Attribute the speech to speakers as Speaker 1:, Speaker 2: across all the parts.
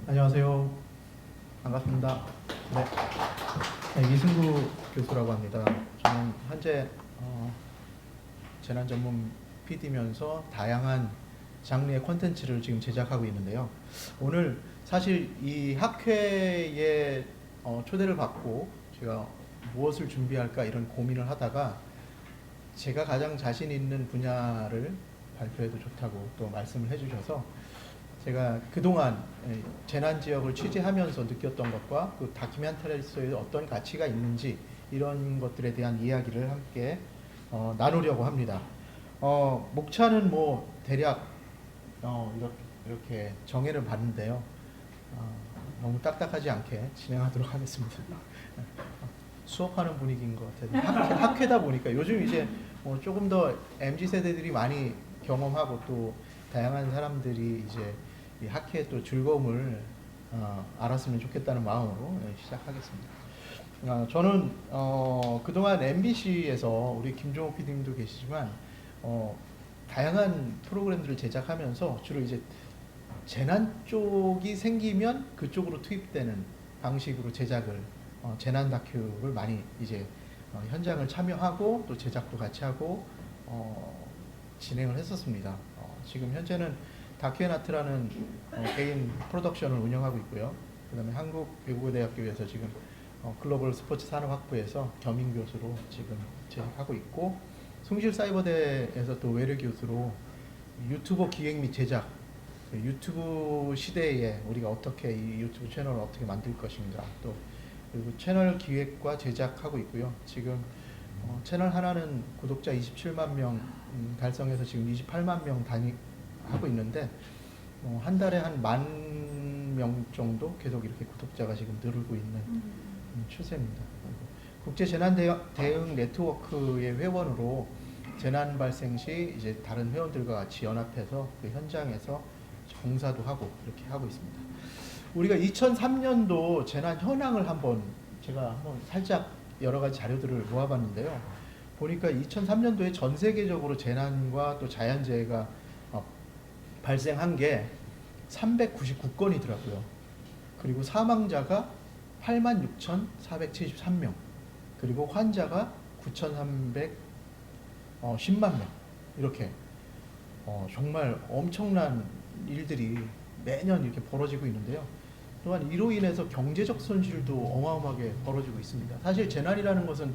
Speaker 1: 안녕하세요. 반갑습니다. 네, 네, 이승구 교수라고 합니다. 저는 현재 재난 전문 PD면서 다양한 장르의 콘텐츠를 지금 제작하고 있는데요. 오늘 사실 이 학회에 초대를 받고 제가 무엇을 준비할까 이런 고민을 하다가 제가 가장 자신 있는 분야를 발표해도 좋다고 또 말씀을 해주셔서 제가 그동안 재난 지역을 취재하면서 느꼈던 것과 그 다큐멘터리스의 어떤 가치가 있는지 이런 것들에 대한 이야기를 함께 나누려고 합니다. 목차는 뭐 대략 이렇게 정해를 봤는데요. 너무 딱딱하지 않게 진행하도록 하겠습니다. 수업하는 분위기인 것 같아요. 학회다 보니까 요즘 이제 조금 더 MZ 세대들이 많이 경험하고 또 다양한 사람들이 이제 이 학회의 또 즐거움을 알았으면 좋겠다는 마음으로 시작하겠습니다. 저는 그동안 MBC에서 우리 김종호 PD님도 계시지만 다양한 프로그램들을 제작하면서 주로 이제 재난 쪽이 생기면 그쪽으로 투입되는 방식으로 제작을 재난 다큐를 많이 이제 현장을 참여하고 또 제작도 같이 하고 진행을 했었습니다. 지금 현재는 다큐앤아트라는 개인 프로덕션을 운영하고 있고요. 그 다음에 한국외국어대학교에서 지금 글로벌 스포츠 산업학부에서 겸임 교수로 지금 재직하고 있고, 숭실사이버대에서 또 외래 교수로 유튜버 기획 및 제작, 유튜브 시대에 우리가 어떻게 이 유튜브 채널을 어떻게 만들 것인가, 또 그리고 채널 기획과 제작하고 있고요. 지금 채널 하나는 구독자 27만 명 달성해서 지금 28만 명 하고 있는데 한 달에 한 10,000명 정도 계속 이렇게 구독자가 지금 늘고 있는 추세입니다. 국제 재난 대응 네트워크의 회원으로 재난 발생 시 이제 다른 회원들과 같이 연합해서 그 현장에서 봉사도 하고 이렇게 하고 있습니다. 우리가 2003년도 재난 현황을 제가 한번 살짝 여러 가지 자료들을 모아봤는데요. 보니까 2003년도에 전 세계적으로 재난과 또 자연재해가 발생한 게 399건이더라고요. 그리고 사망자가 86,473명, 그리고 환자가 9,310만 명. 이렇게 정말 엄청난 일들이 매년 이렇게 벌어지고 있는데요. 또한 이로 인해서 경제적 손실도 어마어마하게 벌어지고 있습니다. 사실 재난이라는 것은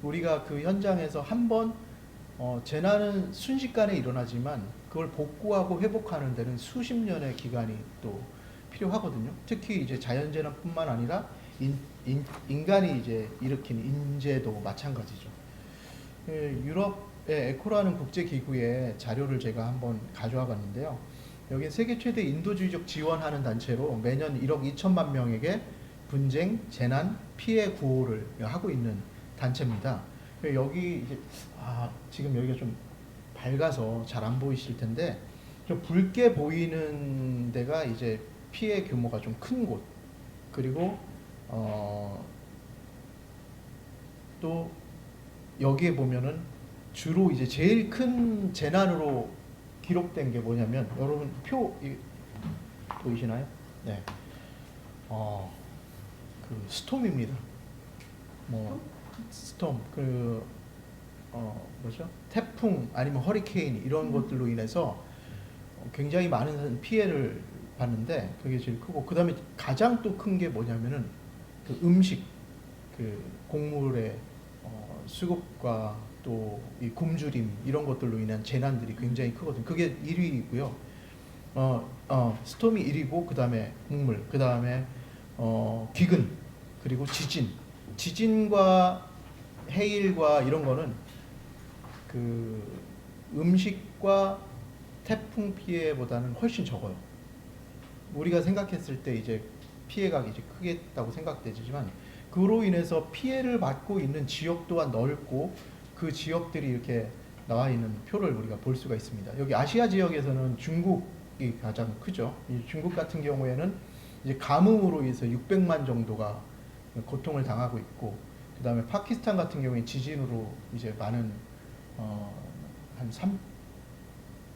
Speaker 1: 우리가 그 현장에서 한번 재난은 순식간에 일어나지만 그걸 복구하고 회복하는 데는 수십 년의 기간이 또 필요하거든요. 특히 이제 자연재난뿐만 아니라 인간이 이제 일으킨 인재도 마찬가지죠. 유럽의 에코라는 국제기구의 자료를 제가 한번 가져와 봤는데요. 여기 세계 최대 인도주의적 지원하는 단체로 매년 1억 2천만 명에게 분쟁, 재난, 피해 구호를 하고 있는 단체입니다. 여기 이제 지금 여기가 좀 밝아서 잘 안 보이실 텐데 좀 붉게 보이는 데가 이제 피해 규모가 좀 큰 곳, 그리고 또 여기에 보면은 주로 이제 제일 큰 재난으로 기록된 게 뭐냐면, 여러분 표 보이시나요? 네. 그 스톰입니다. 뭐 스톰 뭐죠? 태풍 아니면 허리케인 이런 것들로 인해서 굉장히 많은 피해를 봤는데 그게 제일 크고, 그 다음에 가장 또 큰 게 뭐냐면은 그 음식, 그 곡물의 수급과 또 이 굶주림 이런 것들로 인한 재난들이 굉장히 크거든요. 그게 1위이고요. 스톰이 1위고, 그 다음에 곡물, 그 다음에 기근, 그리고 지진과 해일과 이런 거는 그 음식과 태풍 피해보다는 훨씬 적어요. 우리가 생각했을 때 이제 피해가 이제 크겠다고 생각되지만 그로 인해서 피해를 받고 있는 지역 또한 넓고, 그 지역들이 이렇게 나와 있는 표를 우리가 볼 수가 있습니다. 여기 아시아 지역에서는 중국이 가장 크죠. 이 중국 같은 경우에는 이제 가뭄으로 인해서 600만 정도가 고통을 당하고 있고, 그 다음에 파키스탄 같은 경우에 지진으로 이제 많은 한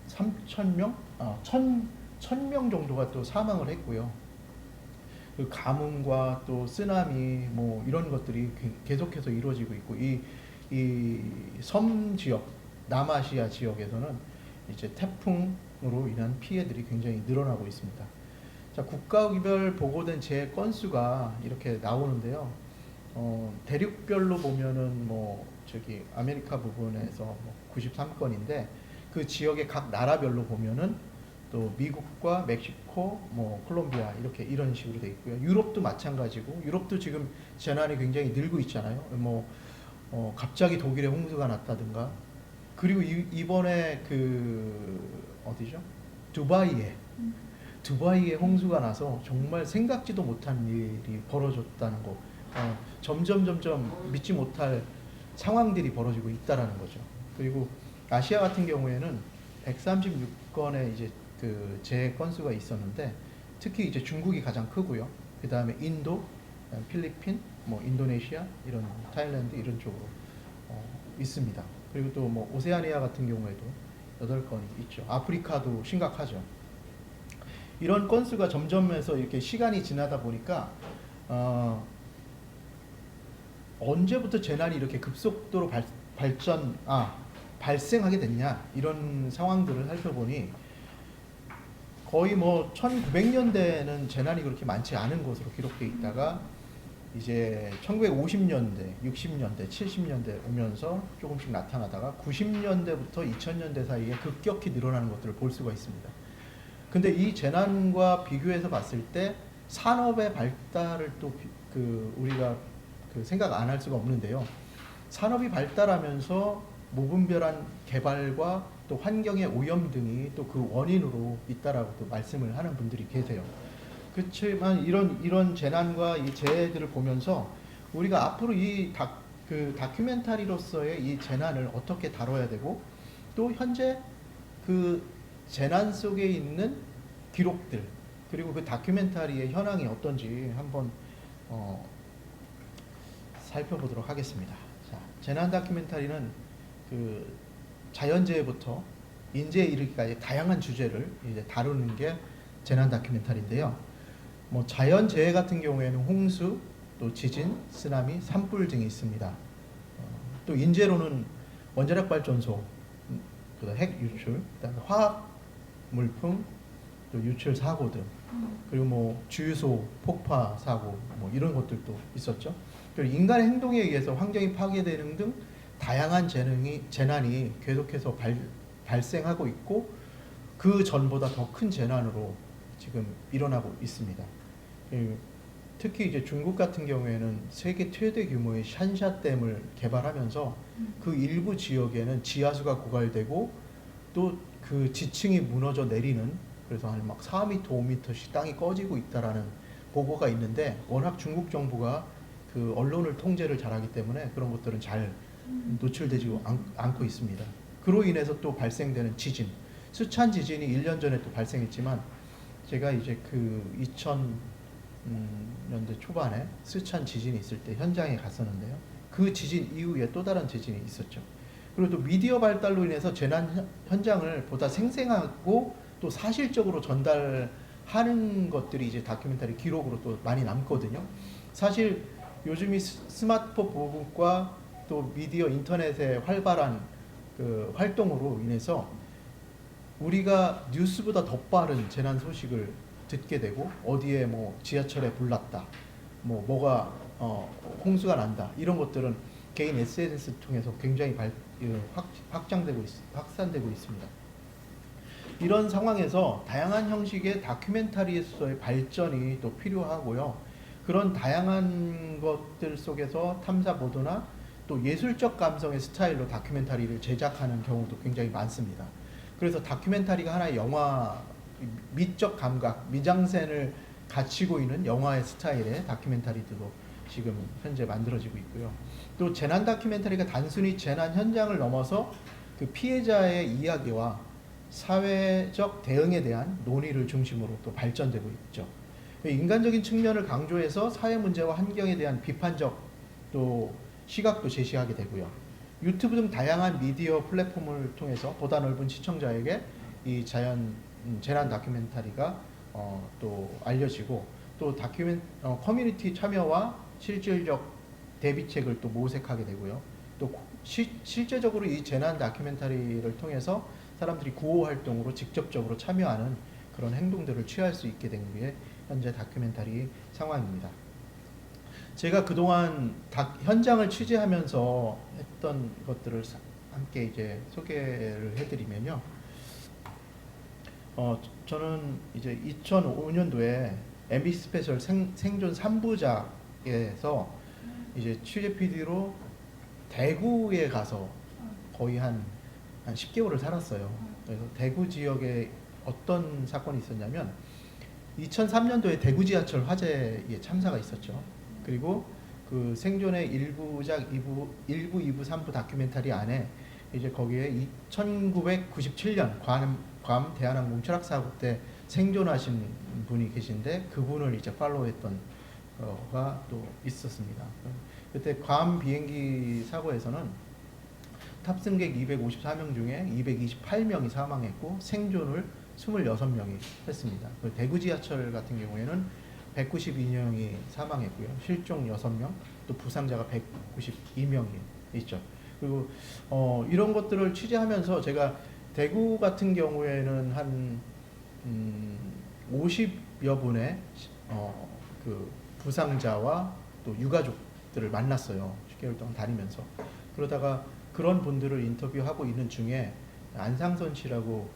Speaker 1: 3,000명? 1,000명 정도가 또 사망을 했고요. 그 가뭄과 또 쓰나미 뭐 이런 것들이 계속해서 이루어지고 있고 이 섬 지역 남아시아 지역에서는 이제 태풍으로 인한 피해들이 굉장히 늘어나고 있습니다. 자, 국가별 보고된 재해 건수가 이렇게 나오는데요. 대륙별로 보면은 뭐 저기 아메리카 부분에서 뭐 93건인데 그 지역의 각 나라별로 보면은 또 미국과 멕시코, 뭐 콜롬비아 이렇게 이런 식으로 돼 있고요. 유럽도 마찬가지고 유럽도 지금 재난이 굉장히 늘고 있잖아요. 뭐 갑자기 독일에 홍수가 났다든가 그리고 이번에 그 어디죠? 두바이에 홍수가 나서 정말 생각지도 못한 일이 벌어졌다는 거. 점점 믿지 못할 상황들이 벌어지고 있다라는 거죠. 그리고 아시아 같은 경우에는 136건의 이제 그 재해 건수가 있었는데 특히 이제 중국이 가장 크고요. 그 다음에 인도, 필리핀, 뭐 인도네시아 이런 타일랜드 이런 쪽으로 있습니다. 그리고 또 뭐 오세아니아 같은 경우에도 8건이 있죠. 아프리카도 심각하죠. 이런 건수가 점점해서 이렇게 시간이 지나다 보니까 언제부터 재난이 이렇게 급속도로 발생하게 됐냐 이런 상황들을 살펴보니 거의 뭐 1900년대는 재난이 그렇게 많지 않은 것으로 기록되어 있다가 이제 1950년대, 60년대, 70년대 오면서 조금씩 나타나다가 90년대부터 2000년대 사이에 급격히 늘어나는 것들을 볼 수가 있습니다. 근데 이 재난과 비교해서 봤을 때 산업의 발달을 또 우리가 생각 안 할 수가 없는데요. 산업이 발달하면서 무분별한 개발과 또 환경의 오염 등이 또 그 원인으로 있다라고 또 말씀을 하는 분들이 계세요. 그렇지만 이런 재난과 이 재해들을 보면서 우리가 앞으로 다큐멘터리로서의 이 재난을 어떻게 다뤄야 되고 또 현재 그 재난 속에 있는 기록들 그리고 그 다큐멘터리의 현황이 어떤지 한번 살펴보도록 하겠습니다. 자, 재난 다큐멘터리는 그 자연재해부터 인재에 이르기까지 다양한 주제를 이제 다루는 게 재난 다큐멘터리인데요. 뭐 자연재해 같은 경우에는 홍수, 또 지진, 쓰나미, 산불 등이 있습니다. 또 인재로는 원자력 발전소, 핵 유출, 그다음에 화학 물품, 또 유출 사고 등, 그리고 뭐 주유소 폭파 사고, 뭐 이런 것들도 있었죠. 그리고 인간의 행동에 의해서 환경이 파괴되는 등 다양한 재난이 계속해서 발생하고 있고 그 전보다 더 큰 재난으로 지금 일어나고 있습니다. 특히 이제 중국 같은 경우에는 세계 최대 규모의 샨샤댐을 개발하면서 그 일부 지역에는 지하수가 고갈되고 또 그 지층이 무너져 내리는 그래서 한 막 4m, 5m씩 땅이 꺼지고 있다라는 보고가 있는데 워낙 중국 정부가 그 언론을 통제를 잘하기 때문에 그런 것들은 잘 노출되지 않고 있습니다. 그로 인해서 또 발생되는 지진, 스촨 지진이 1년 전에 또 발생했지만 제가 이제 그 2000년대 초반에 스촨 지진이 있을 때 현장에 갔었는데요. 그 지진 이후에 또 다른 지진이 있었죠. 그리고 또 미디어 발달로 인해서 재난 현장을 보다 생생하고 또 사실적으로 전달하는 것들이 이제 다큐멘터리 기록으로 또 많이 남거든요. 사실 요즘 이 스마트폰 보급과 또 미디어 인터넷의 활발한 그 활동으로 인해서 우리가 뉴스보다 더 빠른 재난 소식을 듣게 되고 어디에 뭐 지하철에 불 났다, 뭐가 홍수가 난다 이런 것들은 개인 SNS 통해서 굉장히 확산되고 있습니다. 이런 상황에서 다양한 형식의 다큐멘터리에서의 발전이 또 필요하고요. 그런 다양한 것들 속에서 탐사 보도나 또 예술적 감성의 스타일로 다큐멘터리를 제작하는 경우도 굉장히 많습니다. 그래서 다큐멘터리가 하나의 영화 미적 감각, 미장센을 갖추고 있는 영화의 스타일의 다큐멘터리들도 지금 현재 만들어지고 있고요. 또 재난 다큐멘터리가 단순히 재난 현장을 넘어서 그 피해자의 이야기와 사회적 대응에 대한 논의를 중심으로 또 발전되고 있죠. 인간적인 측면을 강조해서 사회 문제와 환경에 대한 비판적 또 시각도 제시하게 되고요. 유튜브 등 다양한 미디어 플랫폼을 통해서 보다 넓은 시청자에게 이 재난 다큐멘터리가 또 알려지고 또 커뮤니티 참여와 실질적 대비책을 또 모색하게 되고요. 또 실제적으로 이 재난 다큐멘터리를 통해서 사람들이 구호 활동으로 직접적으로 참여하는 그런 행동들을 취할 수 있게 된 게 현재 다큐멘터리 상황입니다. 제가 그동안 현장을 취재하면서 했던 것들을 함께 이제 소개를 해드리면요. 저는 이제 2005년도에 MB 스페셜 생존 3부작에서 이제 취재 PD로 대구에 가서 거의 한 10개월을 살았어요. 그래서 대구 지역에 어떤 사건이 있었냐면 2003년도에 대구 지하철 화재에 참사가 있었죠. 그리고 그 생존의 1부작, 1부, 2부, 3부 다큐멘터리 안에 이제 거기에 1997년 괌 대한항공 추락 사고 때 생존하신 분이 계신데 그분을 이제 팔로우했던 거가 또 있었습니다. 그때 괌 비행기 사고에서는 탑승객 254명 중에 228명이 사망했고 생존을 26명이 했습니다. 대구 지하철 같은 경우에는 192명이 사망했고요. 실종 6명, 또 부상자가 192명이 있죠. 그리고 이런 것들을 취재하면서 제가 대구 같은 경우에는 한 50여 분의 그 부상자와 또 유가족들을 만났어요. 10개월 동안 다니면서. 그러다가 그런 분들을 인터뷰하고 있는 중에 안상선 씨라고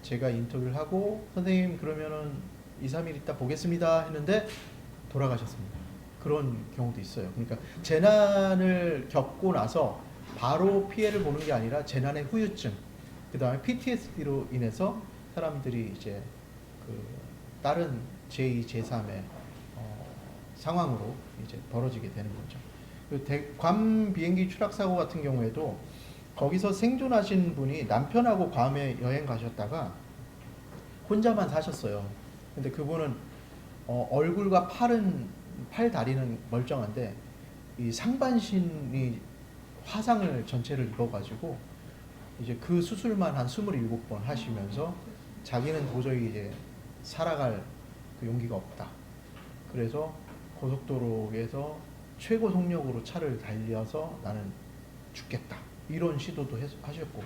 Speaker 1: 제가 인터뷰를 하고 선생님 그러면은 2, 3일 있다 보겠습니다 했는데 돌아가셨습니다. 그런 경우도 있어요. 그러니까 재난을 겪고 나서 바로 피해를 보는 게 아니라 재난의 후유증, 그 다음에 PTSD로 인해서 사람들이 이제 그 다른 제2, 제3의 상황으로 이제 벌어지게 되는 거죠. 괌 비행기 추락 사고 같은 경우에도 거기서 생존하신 분이 남편하고 괌에 여행 가셨다가 혼자만 사셨어요. 근데 그분은 얼굴과 팔 다리는 멀쩡한데 이 상반신이 화상을 전체를 입어가지고 이제 그 수술만 한 27번 하시면서 자기는 도저히 이제 살아갈 그 용기가 없다. 그래서 고속도로에서 최고 속력으로 차를 달려서 나는 죽겠다. 이런 시도도 하셨고.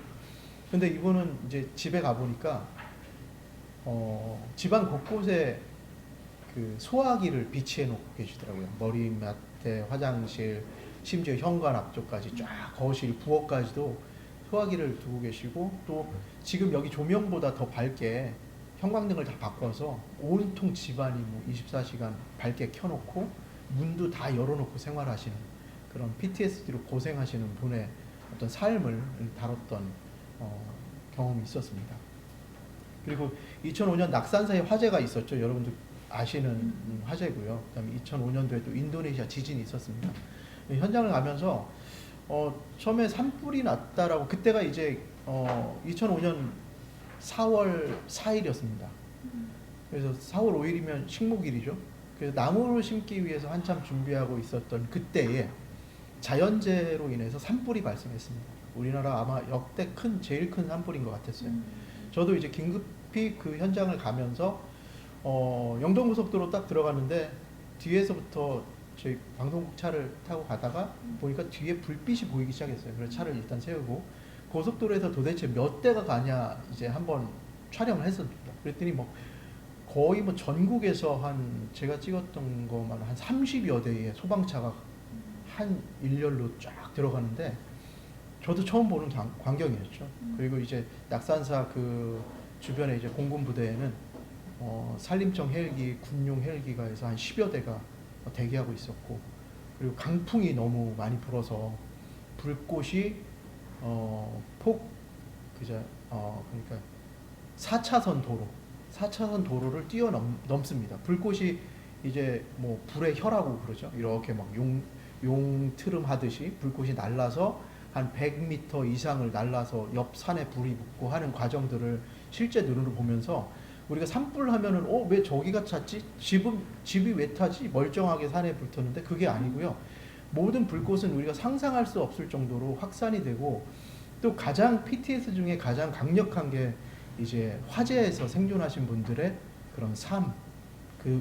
Speaker 1: 근데 이분은 이제 집에 가보니까 집안 곳곳에 그 소화기를 비치해 놓고 계시더라고요. 머리맡에 화장실, 심지어 현관 앞쪽까지 쫙 거실, 부엌까지도 소화기를 두고 계시고 또 지금 여기 조명보다 더 밝게 형광등을 다 바꿔서 온통 집안이 뭐 24시간 밝게 켜놓고 문도 다 열어놓고 생활하시는 그런 PTSD로 고생하시는 분의 어떤 삶을 다뤘던 경험이 있었습니다. 그리고 2005년 낙산사에 화재가 있었죠. 여러분들 아시는 화재고요. 그다음에 2005년도에 또 인도네시아 지진이 있었습니다. 현장을 가면서 처음에 산불이 났다라고 그때가 이제 2005년 4월 4일이었습니다. 그래서 4월 5일이면 식목일이죠. 그래서 나무를 심기 위해서 한참 준비하고 있었던 그때에 자연재해로 인해서 산불이 발생했습니다. 우리나라 아마 역대 제일 큰 산불인 것 같았어요. 저도 이제 긴급히 그 현장을 가면서 영동고속도로 딱 들어갔는데 뒤에서부터 저희 방송국 차를 타고 가다가 보니까 뒤에 불빛이 보이기 시작했어요. 그래서 차를 일단 세우고 고속도로에서 도대체 몇 대가 가냐 이제 한번 촬영을 했습니다. 그랬더니 뭐 거의 뭐 전국에서 제가 찍었던 것만 한 30여 대의 소방차가 한 일렬로 쫙 들어가는데 저도 처음 보는 광경이었죠. 그리고 이제 낙산사 그 주변에 이제 공군 부대에는 산림청 헬기, 군용 헬기가 해서 한 10여 대가 대기하고 있었고 그리고 강풍이 너무 많이 불어서 불꽃이 그러니까 4차선 도로를 뛰어넘습니다. 불꽃이 이제 뭐 불의 혀라고 그러죠. 이렇게 막 용 트름 하듯이 불꽃이 날라서 한 100m 이상을 날라서 옆 산에 불이 붙고 하는 과정들을 실제 눈으로 보면서 우리가 산불 하면은 왜 저기가 찼지? 집이 왜 타지? 멀쩡하게 산에 불탔는데 그게 아니고요. 모든 불꽃은 우리가 상상할 수 없을 정도로 확산이 되고 또 가장 PTS 중에 가장 강력한 게 이제 화재에서 생존하신 분들의 그런 삶,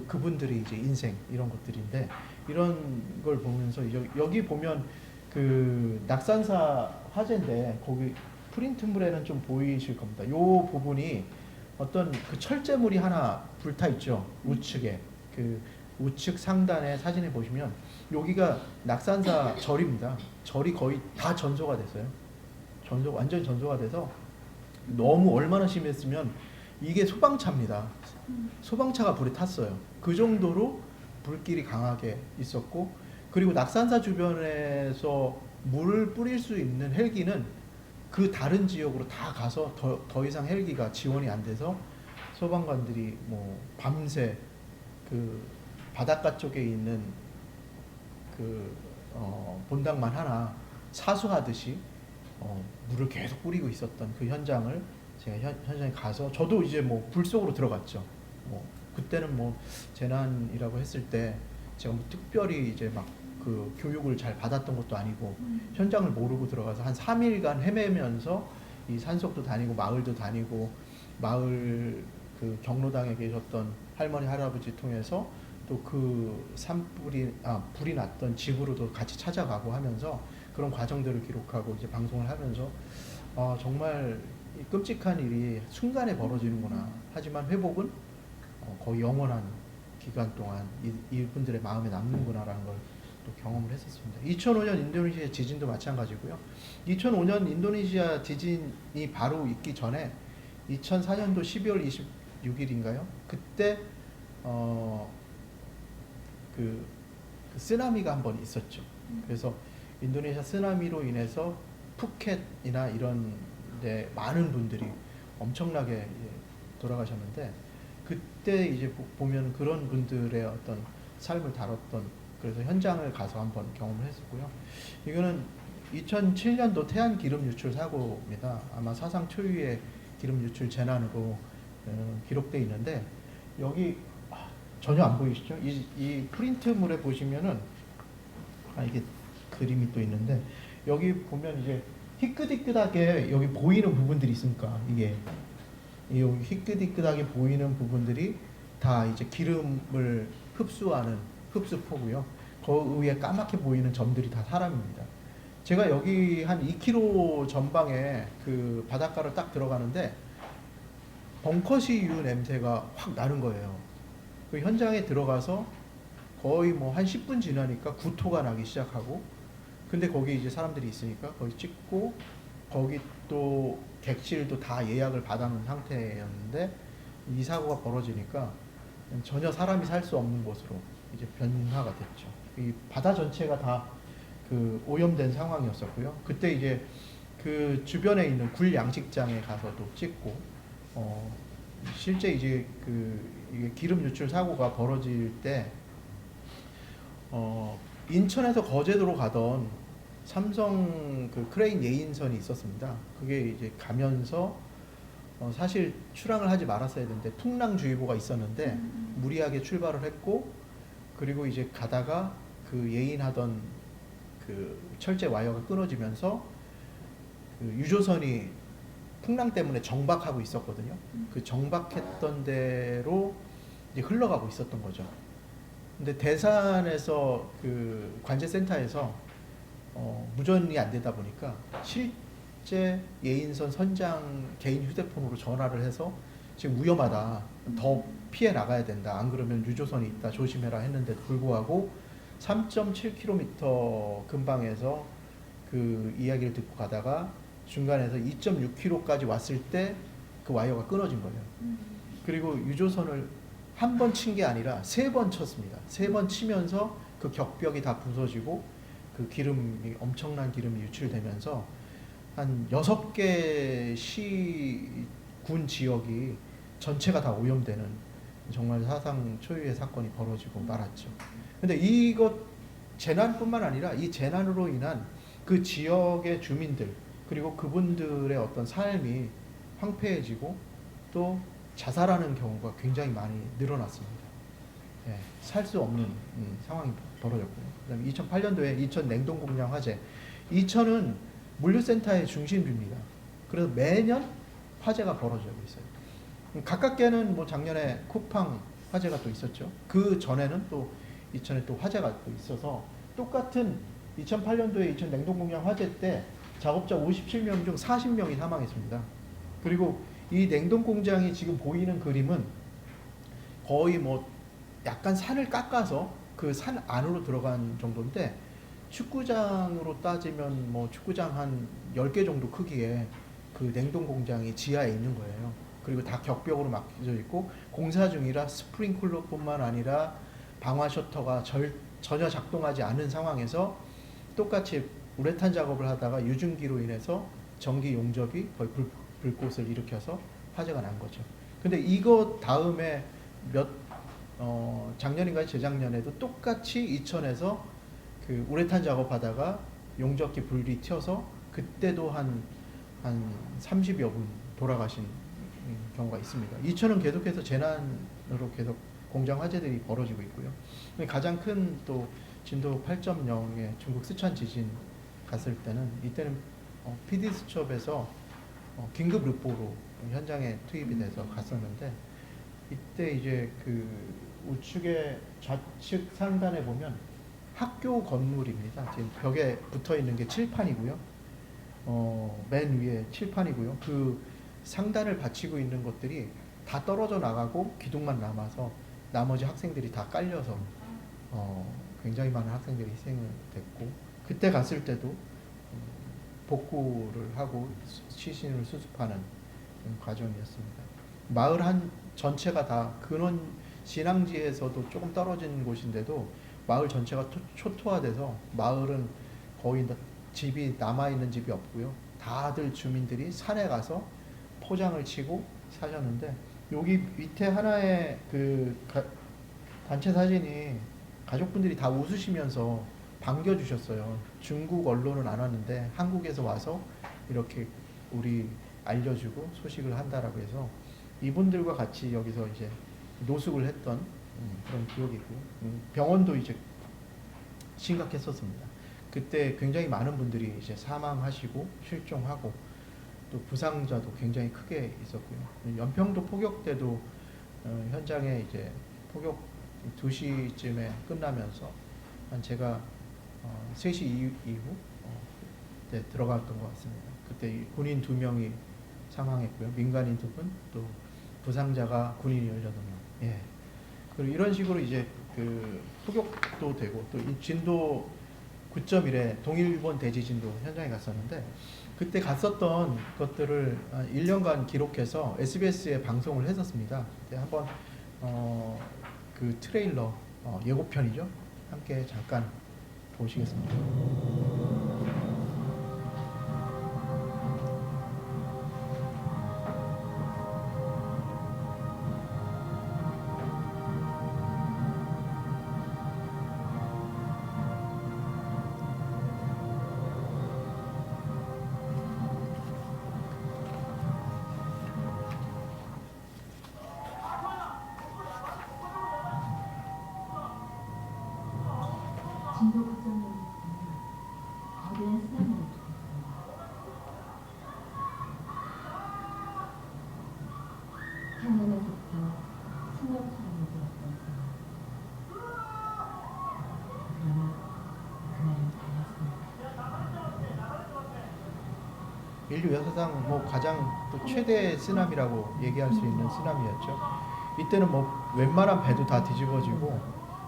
Speaker 1: 그분들의 이제 인생 이런 것들인데 이런 걸 보면서 여기 보면 그 낙산사 화재인데 거기 프린트물에는 좀 보이실 겁니다. 요 부분이 어떤 그 철제물이 하나 불타 있죠. 우측에 그 우측 상단에 사진에 보시면 여기가 낙산사 절입니다. 절이 거의 다 전소가 됐어요. 완전 전소가 돼서 너무 얼마나 심했으면 이게 소방차입니다. 소방차가 불에 탔어요. 그 정도로 불길이 강하게 있었고 그리고 낙산사 주변에서 물을 뿌릴 수 있는 헬기는 그 다른 지역으로 다 가서 더 이상 헬기가 지원이 안 돼서 소방관들이 뭐 밤새 그 바닷가 쪽에 있는 그 본당만 하나 사수하듯이 물을 계속 뿌리고 있었던 그 현장을 제가 현장에 가서 저도 이제 뭐 불 속으로 들어갔죠. 뭐 그때는 뭐 재난이라고 했을 때 제가 뭐 특별히 이제 막 그 교육을 잘 받았던 것도 아니고 현장을 모르고 들어가서 한 3일간 헤매면서 이 산속도 다니고 마을도 다니고 마을 그 경로당에 계셨던 할머니 할아버지 통해서 또 그 불이 났던 집으로도 같이 찾아가고 하면서 그런 과정들을 기록하고 이제 방송을 하면서 정말 끔찍한 일이 순간에 벌어지는구나. 하지만 회복은 거의 영원한 기간 동안 이분들의 마음에 남는구나라는 걸 또 경험을 했었습니다. 2005년 인도네시아 지진도 마찬가지고요. 2005년 인도네시아 지진이 바로 있기 전에 2004년도 12월 26일인가요? 그때 그 쓰나미가 한번 있었죠. 그래서 인도네시아 쓰나미로 인해서 푸켓이나 이런 데 많은 분들이 엄청나게 돌아가셨는데 그때 이제 보면 그런 분들의 어떤 삶을 다뤘던 그래서 현장을 가서 한번 경험을 했었고요. 이거는 2007년도 태안 기름 유출 사고입니다. 아마 사상 초유의 기름 유출 재난으로 기록되어 있는데 여기 전혀 안 보이시죠? 이 프린트물에 보시면은 이게 그림이 또 있는데 여기 보면 이제 희끗희끗하게 여기 보이는 부분들이 있으니까 이게 여기 희끗희끗하게 보이는 부분들이 다 이제 기름을 흡수하는 흡수포고요. 그 위에 까맣게 보이는 점들이 다 사람입니다. 제가 여기 한 2km 전방에 그 바닷가를 딱 들어가는데 벙커시유 냄새가 확 나는 거예요. 그 현장에 들어가서 거의 뭐 한 10분 지나니까 구토가 나기 시작하고 근데 거기 이제 사람들이 있으니까 거기 찍고 거기 또 객실도 다 예약을 받아놓은 상태였는데 이 사고가 벌어지니까 전혀 사람이 살 수 없는 곳으로 이제 변화가 됐죠. 이 바다 전체가 다 그 오염된 상황이었었고요. 그때 이제 그 주변에 있는 굴 양식장에 가서도 찍고 실제 이제 이게 기름 유출 사고가 벌어질 때 인천에서 거제도로 가던 삼성 그 크레인 예인선이 있었습니다. 그게 이제 가면서 사실 출항을 하지 말았어야 되는데 풍랑주의보가 있었는데 무리하게 출발을 했고 그리고 이제 가다가 그 예인하던 그 철제 와이어가 끊어지면서 그 유조선이 풍랑 때문에 정박하고 있었거든요. 그 정박했던 대로 이제 흘러가고 있었던 거죠. 근데 대산에서 그 관제센터에서 무전이 안 되다 보니까 실제 예인선 선장 개인 휴대폰으로 전화를 해서 지금 위험하다. 더 피해 나가야 된다. 안 그러면 유조선이 있다. 조심해라 했는데도 불구하고 3.7km 근방에서 그 이야기를 듣고 가다가 중간에서 2.6km까지 왔을 때 그 와이어가 끊어진 거예요. 그리고 유조선을 한 번 친 게 아니라 3번 쳤습니다. 3번 치면서 그 격벽이 다 부서지고 그 기름이 엄청난 기름이 유출되면서 한 6개 시군 지역이 전체가 다 오염되는 정말 사상 초유의 사건이 벌어지고 말았죠. 근데 이것 재난뿐만 아니라 이 재난으로 인한 그 지역의 주민들 그리고 그분들의 어떤 삶이 황폐해지고 또 자살하는 경우가 굉장히 많이 늘어났습니다. 예, 살 수 없는 상황이 벌어졌고요. 그다음에 2008년도에 이천 냉동공장 화재. 이천은 물류센터의 중심지입니다. 그래서 매년 화재가 벌어지고 있어요. 가깝게는 뭐 작년에 쿠팡 화재가 또 있었죠. 그 전에는 또 이천에 또 화재가 또 있어서 똑같은 2008년도에 이천 냉동공장 화재 때 작업자 57명 중 40명이 사망했습니다. 그리고 이 냉동공장이 지금 보이는 그림은 거의 뭐 약간 산을 깎아서 그 산 안으로 들어간 정도인데, 축구장으로 따지면 뭐 축구장 한 10개 정도 크기의 그 냉동공장이 지하에 있는 거예요. 그리고 다 격벽으로 막혀져 있고 공사 중이라 스프링클러뿐만 아니라 방화 셔터가 전혀 작동하지 않은 상황에서 똑같이 우레탄 작업을 하다가 유증기로 인해서 전기 용접이 거의 불꽃을 일으켜서 화재가 난 거죠. 근데 이거 다음에 작년인가 재작년에도 똑같이 이천에서 그 우레탄 작업하다가 용접기 불이 튀어서 그때도 한 30여 분 돌아가신 경우가 있습니다. 이천은 계속해서 재난으로 계속 공장 화재들이 벌어지고 있고요. 가장 큰 또 진도 8.0의 중국 스촨 지진 갔을 때는, 이때는 PD 수첩에서 긴급 르포로 현장에 투입이 돼서 갔었는데, 이때 이제 그 우측의 좌측 상단에 보면 학교 건물입니다. 지금 벽에 붙어 있는 게 칠판이고요. 맨 위에 칠판이고요. 그 상단을 받치고 있는 것들이 다 떨어져 나가고 기둥만 남아서 나머지 학생들이 다 깔려서 굉장히 많은 학생들이 희생됐고, 그때 갔을 때도 복구를 하고 시신을 수습하는 과정이었습니다. 마을 한 전체가 다 근원 신앙지에서도 조금 떨어진 곳인데도 마을 전체가 초토화돼서 마을은 거의 집이 남아있는 집이 없고요. 다들 주민들이 산에 가서 포장을 치고 사셨는데, 여기 밑에 하나의 그 단체 사진이 가족분들이 다 웃으시면서 반겨주셨어요. 중국 언론은 안 왔는데 한국에서 와서 이렇게 우리 알려주고 소식을 한다라고 해서 이분들과 같이 여기서 이제 노숙을 했던 그런 기억이 있고, 병원도 이제 심각했었습니다. 그때 굉장히 많은 분들이 이제 사망하시고 실종하고 또 부상자도 굉장히 크게 있었고요. 연평도 포격 때도 현장에 이제 포격 2시쯤에 끝나면서 제가 3시 이후 네, 들어갔던 것 같습니다. 그때 군인 2명이 사망했고요. 민간인 2분, 또 부상자가 군인이 18명. 예. 그리고 이런 식으로 이제 그 포격도 되고, 또 이 진도 9.1에 동일본 대지진도 현장에 갔었는데, 그때 갔었던 것들을 1년간 기록해서 SBS에 방송을 했었습니다. 그때 한번 그 트레일러 예고편이죠. 함께 잠깐 보시겠습니다.
Speaker 2: 진도 9.0이 거대한 쓰나미를 일으켰습니다. 향연에서부터 승용차량이 되었던 그러나 그날은 달랐습니다.
Speaker 1: 인류 역사상 뭐 가장 또 최대 쓰나미라고 얘기할 수 있는 쓰나미였죠. 이때는 뭐 웬만한 배도 다 뒤집어지고,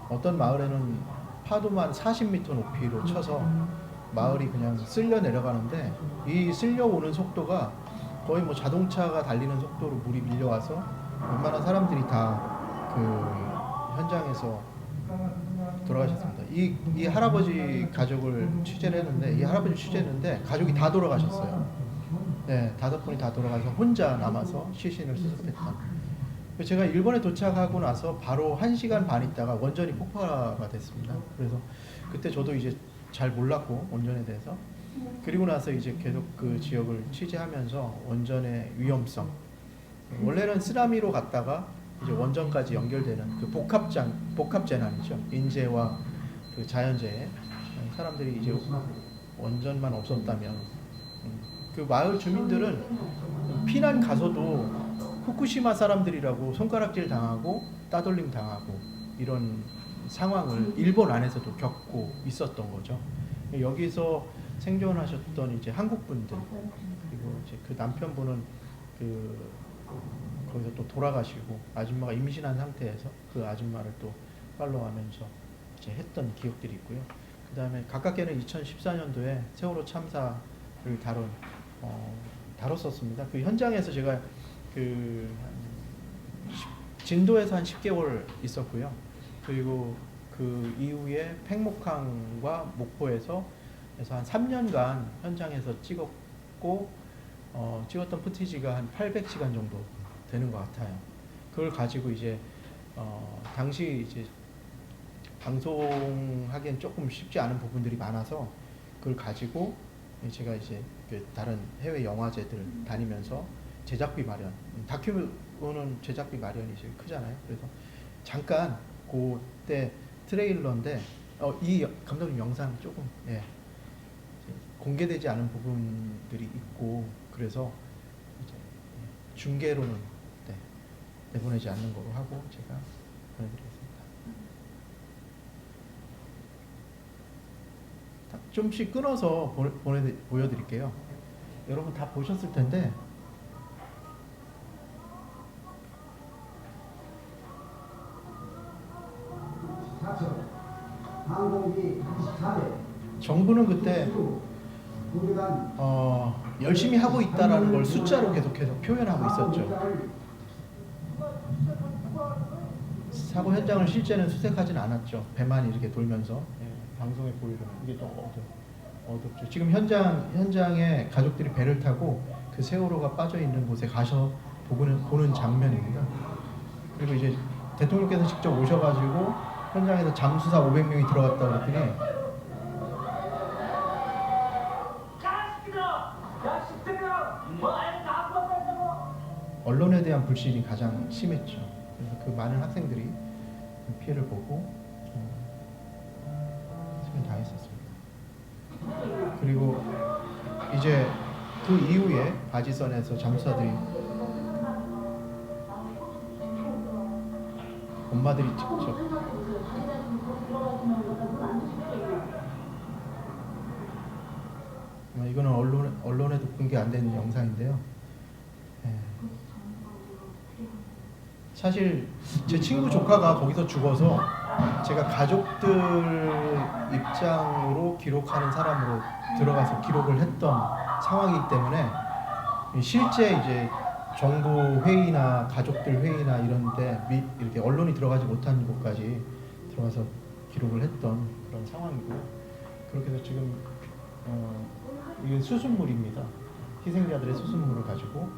Speaker 1: 어떤 마을에는 파도만 40m 높이로 쳐서 마을이 그냥 쓸려 내려가는데, 이 쓸려오는 속도가 거의 뭐 자동차가 달리는 속도로 물이 밀려와서 웬만한 사람들이 다 그 현장에서 돌아가셨습니다. 이 할아버지 가족을 취재를 했는데, 이 할아버지 취재했는데 가족이 다 돌아가셨어요. 네, 5분이 다 돌아가서 혼자 남아서 시신을 수습했던. 제가 일본에 도착하고 나서 바로 1시간 반 있다가 원전이 폭파가 됐습니다. 그래서 그때 저도 이제 잘 몰랐고, 원전에 대해서. 그리고 나서 이제 계속 그 지역을 취재하면서 원전의 위험성, 원래는 쓰나미로 갔다가 이제 원전까지 연결되는 그 복합 재난이죠. 인재와 그 자연재해. 사람들이 이제 원전만 없었다면, 그 마을 주민들은 피난 가서도 후쿠시마 사람들이라고 손가락질 당하고 따돌림 당하고 이런 상황을 일본 안에서도 겪고 있었던 거죠. 여기서 생존하셨던 이제 한국 분들 그리고 이제 그 남편분은 그 거기서 또 돌아가시고 아줌마가 임신한 상태에서 그 아줌마를 또 팔로우하면서 이제 했던 기억들이 있고요. 그 다음에 가깝게는 2014년도에 세월호 참사를 다뤘었습니다. 그 현장에서 제가 진도에서 한 10개월 있었고요. 그리고 그 이후에 팽목항과 목포에서 한 3년간 현장에서 찍었고 찍었던 푸티지가 한 800시간 정도 되는 것 같아요. 그걸 가지고 이제 당시 이제 방송하기엔 조금 쉽지 않은 부분들이 많아서 그걸 가지고 제가 이제 그 다른 해외 영화제들 다니면서 제작비 마련, 다큐는 제작비 마련이 제일 크잖아요. 그래서 잠깐 그때 트레일러인데 이 감독님 영상 조금 공개되지 않은 부분들이 있고 그래서 이제 중계로는 내보내지 않는 거로 하고 제가 보내드리겠습니다. 좀씩 끊어서 보여드릴게요. 여러분 다 보셨을 텐데
Speaker 3: 항공기 24대
Speaker 1: 정부는 그때 열심히 하고 있다라는 걸 숫자로 계속해서 표현하고 있었죠. 사고 현장을 실제는 수색하진 않았죠. 배만 이렇게 돌면서 방송에 보이는 이게 또 어둡죠. 지금 현장에 가족들이 배를 타고 그 세월호가 빠져 있는 곳에 가서 보는 장면입니다. 그리고 이제 대통령께서 직접 오셔가지고 현장에서 잠수사 500명이 들어갔다 그랬더니 언론에 대한 불신이 가장 심했죠. 그래서 그 많은 학생들이 피해를 보고 수면 당했었습니다. 그리고 이제 그 이후에 바지선에서 잠수사들이 엄마들이 직접 이거는 언론에도 공개 안 된 영상인데요. 사실 제 친구 조카가 거기서 죽어서 제가 가족들 입장으로 기록하는 사람으로 들어가서 기록을 했던 상황이기 때문에 실제 이제 정부 회의나 가족들 회의나 이런데 이렇게 언론이 들어가지 못한 곳까지 들어가서 기록을 했던 그런 상황이고요. 그렇게 해서 지금 이게 수순물입니다. 희생자들의 수순물을 가지고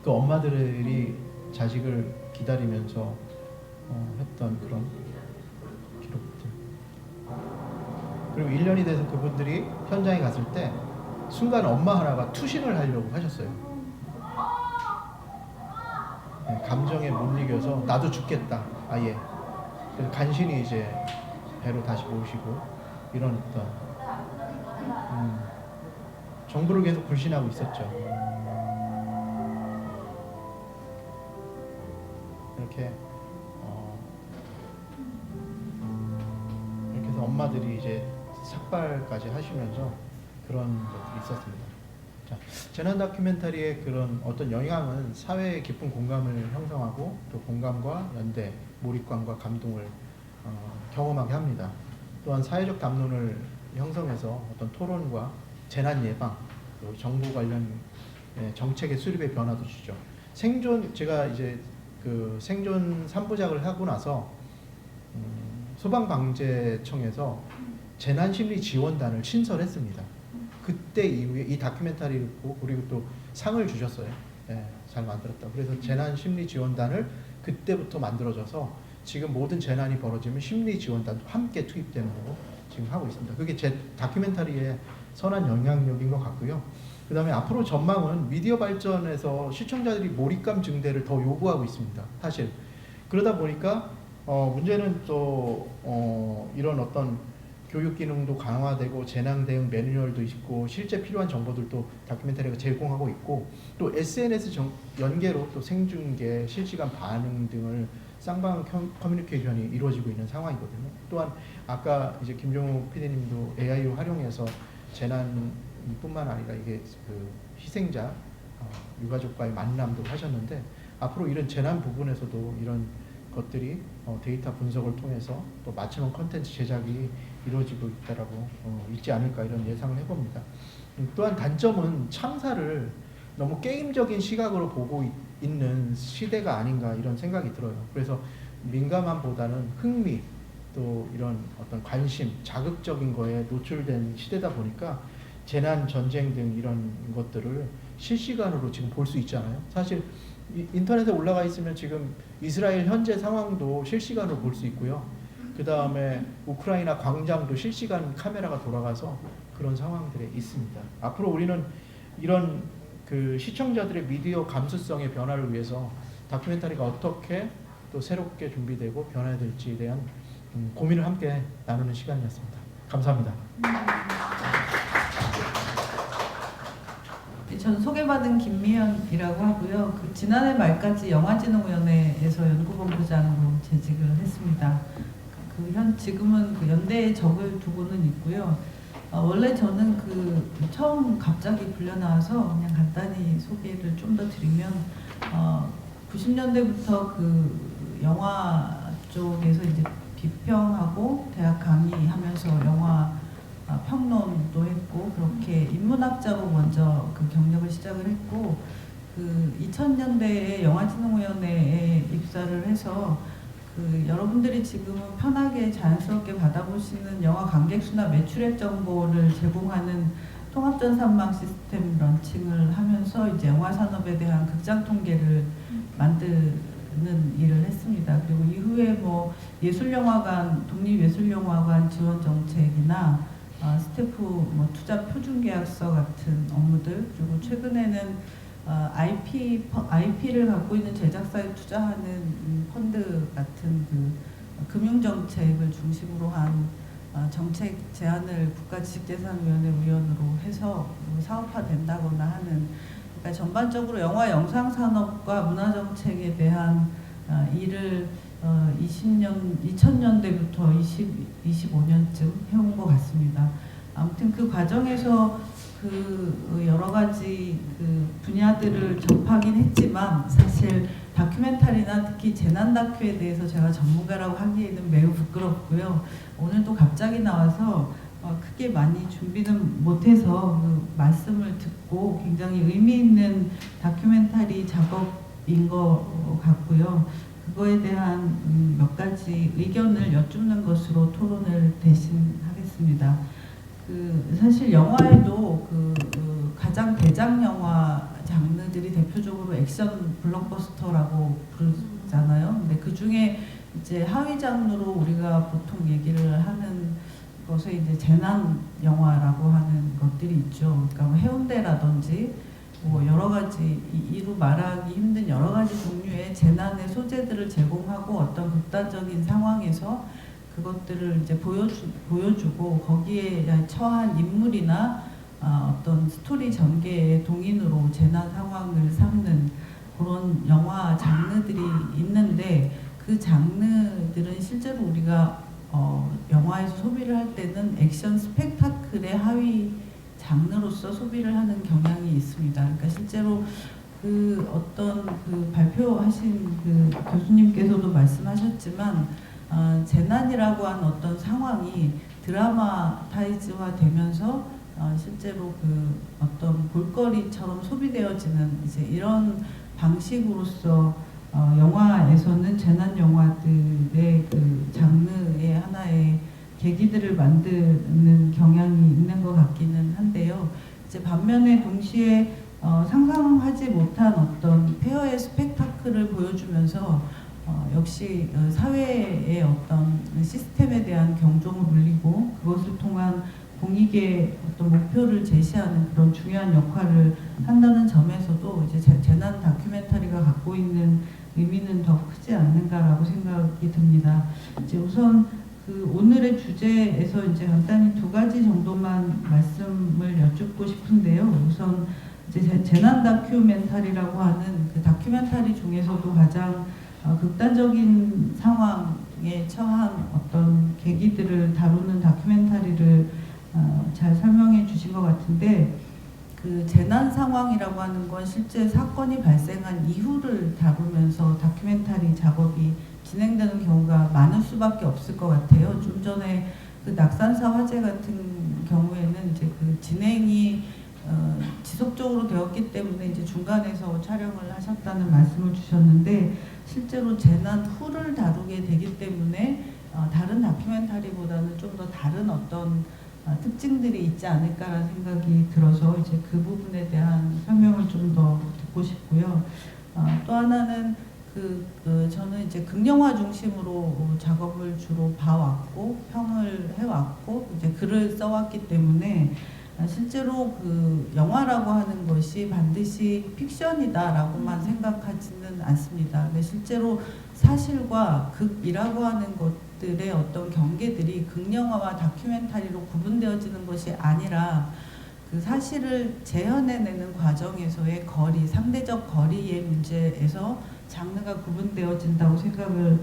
Speaker 1: 그 엄마들이 자식을 기다리면서 했던 그런 기록들. 그리고 1년이 돼서 그분들이 현장에 갔을 때 순간 엄마 하나가 투신을 하려고 하셨어요. 감정에 못 이겨서 나도 죽겠다 아예. 그래서 간신히 이제 배로 다시 모시고 이런 어떤 정부를 계속 불신하고 있었죠. 이렇게 해서 엄마들이 이제 삭발까지 하시면서 그런 것들이 있었습니다. 자, 재난 다큐멘터리의 그런 어떤 영향은 사회의 깊은 공감을 형성하고 또 공감과 연대, 몰입감과 감동을 경험하게 합니다. 또한 사회적 담론을 형성해서 어떤 토론과 재난 예방, 또 정부 관련 정책의 수립의 변화도 주죠. 제가 이제 그 생존 3부작을 하고 나서 소방방재청에서 재난심리지원단을 신설했습니다. 그때 이후에 이 다큐멘터리를 보고 그리고 또 상을 주셨어요. 잘 만들었다. 그래서 재난심리지원단을 그때부터 만들어져서 지금 모든 재난이 벌어지면 심리지원단도 함께 투입되는 거 지금 하고 있습니다. 그게 제 다큐멘터리의 선한 영향력인 것 같고요. 그 다음에 앞으로 전망은 미디어 발전에서 시청자들이 몰입감 증대를 더 요구하고 있습니다. 사실 그러다 보니까 문제는 또 이런 어떤 교육 기능도 강화되고 재난 대응 매뉴얼도 있고 실제 필요한 정보들도 다큐멘터리가 제공하고 있고 또 SNS 연계로 또 생중계, 실시간 반응 등을 쌍방향 커뮤니케이션이 이루어지고 있는 상황이거든요. 또한 아까 이제 김종우 PD님도 AI를 활용해서 재난뿐만 아니라 이게 그 희생자 유가족과의 만남도 하셨는데 앞으로 이런 재난 부분에서도 이런 것들이 데이터 분석을 통해서 또 맞춤형 컨텐츠 제작이 이루어지고 있지 않을까 이런 예상을 해봅니다. 또한 단점은 참사를 너무 게임적인 시각으로 보고 있는 시대가 아닌가 이런 생각이 들어요. 그래서 민감함보다는 흥미 또 이런 어떤 관심, 자극적인 거에 노출된 시대다 보니까 재난, 전쟁 등 이런 것들을 실시간으로 지금 볼 수 있잖아요. 사실 인터넷에 올라가 있으면 지금 이스라엘 현재 상황도 실시간으로 볼 수 있고요. 그 다음에 우크라이나 광장도 실시간 카메라가 돌아가서 그런 상황들이 있습니다. 앞으로 우리는 이런 그 시청자들의 미디어 감수성의 변화를 위해서 다큐멘터리가 어떻게 또 새롭게 준비되고 변화해야 될지에 대한 고민을 함께 나누는 시간이었습니다. 감사합니다.
Speaker 4: 저는 소개받은 김미연이라고 하고요. 그 지난해 말까지 영화진흥위원회에서 연구본부장으로 재직을 했습니다. 지금은 그 연대에 적을 두고는 있고요. 원래 저는 처음 갑자기 불려 나와서 그냥 간단히 소개를 좀 더 드리면 90년대부터 그 영화 쪽에서 이제 비평하고 대학 강의하면서 영화 평론도 했고 그렇게 인문학자로 먼저 그 경력을 시작을 했고 그 2000년대에 영화진흥위원회에 입사를 해서 그 여러분들이 지금은 편하게 자연스럽게 받아보시는 영화 관객수나 매출액 정보를 제공하는 통합전산망 시스템 런칭을 하면서 이제 영화 산업에 대한 극장 통계를 만드는 일을 했습니다. 그리고 이후에 뭐 예술영화관, 독립예술영화관 지원 정책이나 스태프 뭐 투자 표준계약서 같은 업무들 그리고 최근에는 IP를 갖고 있는 제작사에 투자하는 펀드 같은 그 금융정책을 중심으로 한 정책 제안을 국가지식재산위원회 위원으로 해서 사업화된다거나 하는 그러니까 전반적으로 영화 영상산업과 문화정책에 대한 일을 2000년대부터 25년쯤 해온 것 같습니다. 아무튼 그 과정에서 그 여러 가지 그 분야들을 접하긴 했지만 사실 다큐멘터리나 특히 재난 다큐에 대해서 제가 전문가라고 하기에는 매우 부끄럽고요. 오늘도 갑자기 나와서 크게 많이 준비는 못해서 그 말씀을 듣고 굉장히 의미 있는 다큐멘터리 작업인 것 같고요. 그거에 대한 몇 가지 의견을 여쭙는 것으로 토론을 대신하겠습니다. 사실 영화에도 가장 대장 영화 장르들이 대표적으로 액션 블록버스터라고 부르잖아요. 근데 그 중에 이제 하위 장르로 우리가 보통 얘기를 하는 것에 이제 재난 영화라고 하는 것들이 있죠. 그러니까 뭐 해운대라든지 뭐 여러 가지 이루 말하기 힘든 여러 가지 종류의 재난의 소재들을 제공하고 어떤 극단적인 상황에서 그것들을 이제 보여주고 거기에 처한 인물이나 어떤 스토리 전개의 동인으로 재난 상황을 삼는 그런 영화 장르들이 있는데 그 장르들은 실제로 우리가 영화에서 소비를 할 때는 액션 스펙타클의 하위 장르로서 소비를 하는 경향이 있습니다. 그러니까 실제로 어떤 발표하신 교수님께서도 말씀하셨지만 재난이라고 하는 어떤 상황이 드라마타이즈화 되면서 실제로 어떤 볼거리처럼 소비되어지는 이제 이런 방식으로서 영화에서는 재난 영화들의 장르의 하나의 계기들을 만드는 경향이 있는 것 같기는 한데요. 이제 반면에 동시에 상상하지 못한 어떤 폐허의 스펙타클을 보여주면서 역시 사회의 어떤 시스템에 대한 경종을 울리고 그것을 통한 공익의 어떤 목표를 제시하는 그런 중요한 역할을 한다는 점에서도 이제 재난 다큐멘터리가 갖고 있는 의미는 더 크지 않는가라고 생각이 듭니다. 이제 우선 그 오늘의 주제에서 이제 간단히 두 가지 정도만 말씀을 여쭙고 싶은데요. 우선 이제 재난 다큐멘터리라고 하는 그 다큐멘터리 중에서도 가장 극단적인 상황에 처한 어떤 계기들을 다루는 다큐멘터리를 잘 설명해 주신 것 같은데, 그 재난 상황이라고 하는 건 실제 사건이 발생한 이후를 다루면서 다큐멘터리 작업이 진행되는 경우가 많을 수밖에 없을 것 같아요. 좀 전에 그 낙산사 화재 같은 경우에는 이제 그 진행이 지속적으로 되었기 때문에 이제 중간에서 촬영을 하셨다는 말씀을 주셨는데, 실제로 재난 후를 다루게 되기 때문에 다른 다큐멘터리보다는 좀 더 다른 어떤 특징들이 있지 않을까라는 생각이 들어서 이제 그 부분에 대한 설명을 좀 더 듣고 싶고요. 또 하나는 저는 이제 극영화 중심으로 작업을 주로 봐왔고 평을 해왔고 이제 글을 써왔기 때문에 실제로 그 영화라고 하는 것이 반드시 픽션이다라고만 생각하지는 않습니다. 근데 실제로 사실과 극이라고 하는 것들의 어떤 경계들이 극영화와 다큐멘터리로 구분되어지는 것이 아니라 그 사실을 재현해내는 과정에서의 거리, 상대적 거리의 문제에서 장르가 구분되어진다고 생각을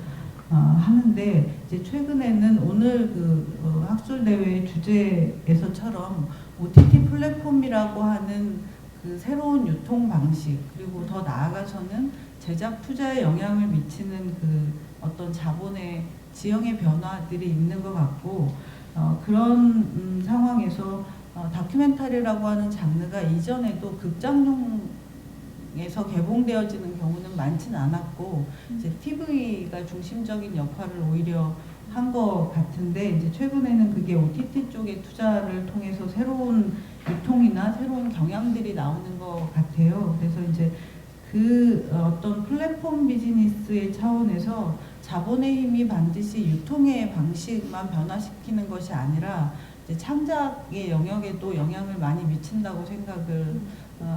Speaker 4: 하는데, 이제 최근에는 오늘 그 학술대회 주제에서처럼 OTT 플랫폼이라고 하는 그 새로운 유통 방식, 그리고 더 나아가서는 제작 투자에 영향을 미치는 그 어떤 자본의 지형의 변화들이 있는 것 같고, 그런 상황에서 다큐멘터리라고 하는 장르가 이전에도 극장용에서 개봉되어지는 경우는 많지는 않았고, 이제 TV가 중심적인 역할을 오히려 한 것 같은데, 이제 최근에는 그게 OTT 쪽의 투자를 통해서 새로운 유통이나 새로운 경향들이 나오는 것 같아요. 그래서 이제 그 어떤 플랫폼 비즈니스의 차원에서 자본의 힘이 반드시 유통의 방식만 변화시키는 것이 아니라 이제 창작의 영역에도 영향을 많이 미친다고 생각을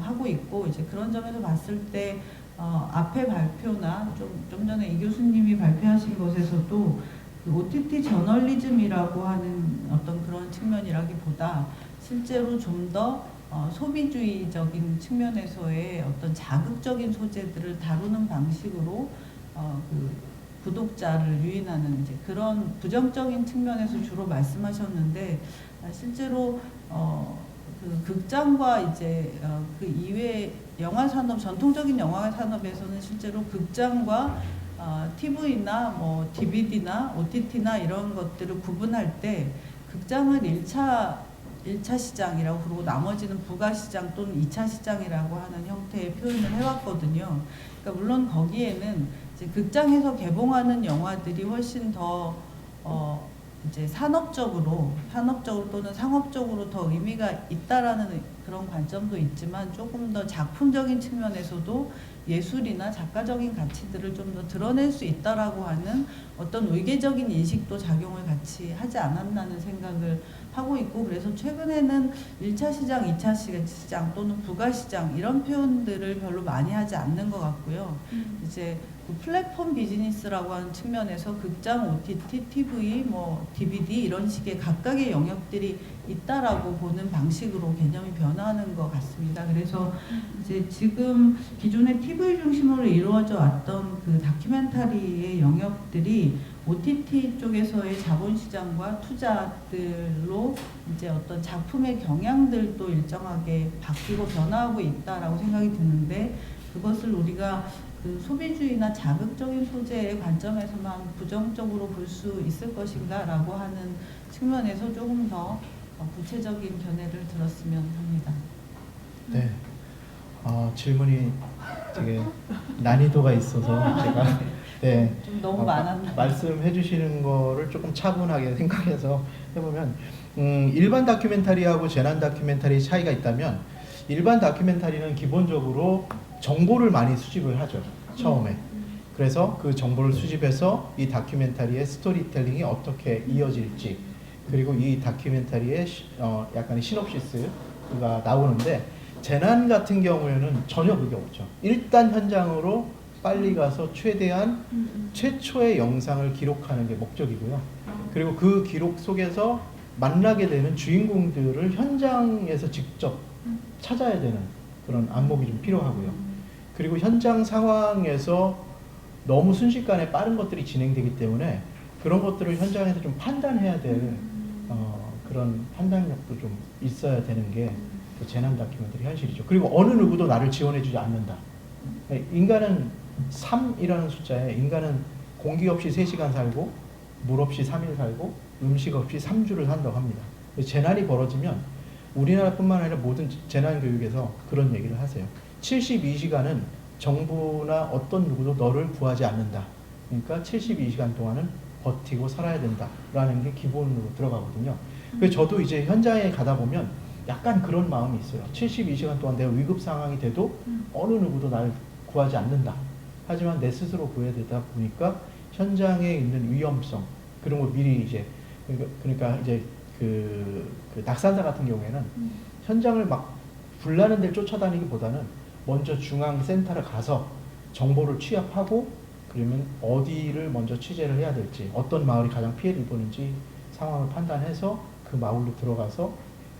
Speaker 4: 하고 있고, 이제 그런 점에서 봤을 때 앞에 발표나 좀 전에 이 교수님이 발표하신 것에서도 그 OTT 저널리즘이라고 하는 어떤 그런 측면이라기보다 실제로 좀 더 소비주의적인 측면에서의 어떤 자극적인 소재들을 다루는 방식으로 그 구독자를 유인하는 이제 그런 부정적인 측면에서 주로 말씀하셨는데, 실제로 그 극장과 이제 그 이외 영화 산업, 전통적인 영화 산업에서는 실제로 극장과 TV나 뭐 DVD나 OTT나 이런 것들을 구분할 때 극장을 1차 시장이라고 그러고 나머지는 부가 시장 또는 2차 시장이라고 하는 형태의 표현을 해왔거든요. 그러니까 물론 거기에는 이제 극장에서 개봉하는 영화들이 훨씬 더 이제 산업적으로 또는 상업적으로 더 의미가 있다라는 그런 관점도 있지만, 조금 더 작품적인 측면에서도 예술이나 작가적인 가치들을 좀 더 드러낼 수 있다라고 하는 어떤 의계적인 인식도 작용을 같이 하지 않았나는 생각을 하고 있고, 그래서 최근에는 1차 시장, 2차 시장 또는 부가 시장 이런 표현들을 별로 많이 하지 않는 것 같고요. 이제 그 플랫폼 비즈니스라고 하는 측면에서 극장, OTT, TV, 뭐 DVD 이런 식의 각각의 영역들이 있다라고 보는 방식으로 개념이 변화하는 것 같습니다. 그래서 이제 지금 기존의 TV 중심으로 이루어져 왔던 그 다큐멘터리의 영역들이 OTT 쪽에서의 자본시장과 투자들로 이제 어떤 작품의 경향들도 일정하게 바뀌고 변화하고 있다라고 생각이 드는데, 그것을 우리가 그 소비주의나 자극적인 소재의 관점에서만 부정적으로 볼 수 있을 것인가라고 하는 측면에서 조금 더 구체적인 견해를 들었으면 합니다.
Speaker 1: 네. 질문이 되게 난이도가 있어서 제가 네,
Speaker 4: 좀 너무 많았나요?
Speaker 1: 말씀해 주시는 거를 조금 차분하게 생각해서 해보면, 일반 다큐멘터리하고 재난 다큐멘터리 차이가 있다면, 일반 다큐멘터리는 기본적으로 정보를 많이 수집을 하죠, 처음에. 그래서 그 정보를 수집해서 이 다큐멘터리의 스토리텔링이 어떻게 이어질지, 그리고 이 다큐멘터리의 약간의 시놉시스가 나오는데, 재난 같은 경우에는 전혀 그게 없죠. 일단 현장으로 빨리 가서 최대한 최초의 영상을 기록하는 게 목적이고요. 그리고 그 기록 속에서 만나게 되는 주인공들을 현장에서 직접 찾아야 되는 그런 안목이 좀 필요하고요. 그리고 현장 상황에서 너무 순식간에 빠른 것들이 진행되기 때문에 그런 것들을 현장에서 좀 판단해야 될 그런 판단력도 좀 있어야 되는 게 그 재난 다큐멘터리 현실이죠. 그리고 어느 누구도 나를 지원해주지 않는다. 인간은 3이라는 숫자에 인간은 공기 없이 3시간 살고 물 없이 3일 살고 음식 없이 3주를 산다고 합니다. 재난이 벌어지면 우리나라뿐만 아니라 모든 재난 교육에서 그런 얘기를 하세요. 72시간은 정부나 어떤 누구도 너를 구하지 않는다. 그러니까 72시간 동안은 버티고 살아야 된다라는 게 기본으로 들어가거든요. 그래서 저도 이제 현장에 가다 보면 약간 그런 마음이 있어요. 72시간 동안 내가 위급 상황이 돼도 어느 누구도 나를 구하지 않는다. 하지만 내 스스로 구해야 되다 보니까 현장에 있는 위험성 그런 거 미리 이제 그러니까 이제 그 낙산사 같은 경우에는 현장을 막 불나는 데를 쫓아다니기보다는 먼저 중앙센터를 가서 정보를 취합하고 그러면 어디를 먼저 취재를 해야 될지 어떤 마을이 가장 피해를 입었는지 상황을 판단해서 그 마을로 들어가서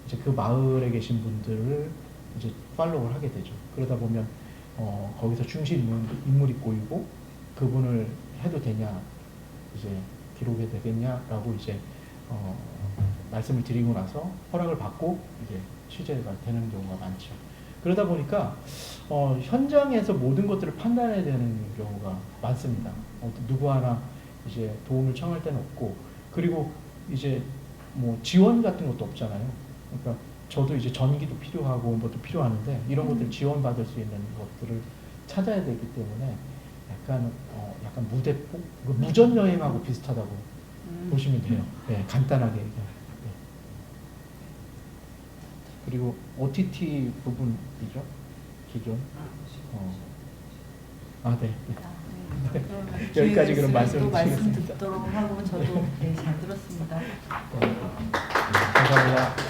Speaker 1: 이제 그 마을에 계신 분들을 이제 팔로우를 하게 되죠. 그러다 보면 거기서 중심 인물이 꼬이고 그분을 해도 되냐 이제 기록이 되겠냐라고 이제 말씀을 드리고 나서 허락을 받고 이제 취재가 되는 경우가 많죠. 그러다 보니까 현장에서 모든 것들을 판단해야 되는 경우가 많습니다. 누구 하나 이제 도움을 청할 때는 없고 그리고 이제 뭐 지원 같은 것도 없잖아요. 그러니까 저도 이제 전기도 필요하고 뭐도 필요하는데 이런 것들 지원받을 수 있는 것들을 찾아야 되기 때문에 약간 무대포 무전 여행하고 비슷하다고 보시면 돼요. 네, 간단하게 얘기하면. 네. 그리고 OTT 부분이죠. 기존. 네. 여기까지 그럼 말씀을
Speaker 4: 말씀
Speaker 1: 드리겠습니다.
Speaker 4: 듣도록 하고 저도 네, 잘 들었습니다.
Speaker 1: 감사합니다.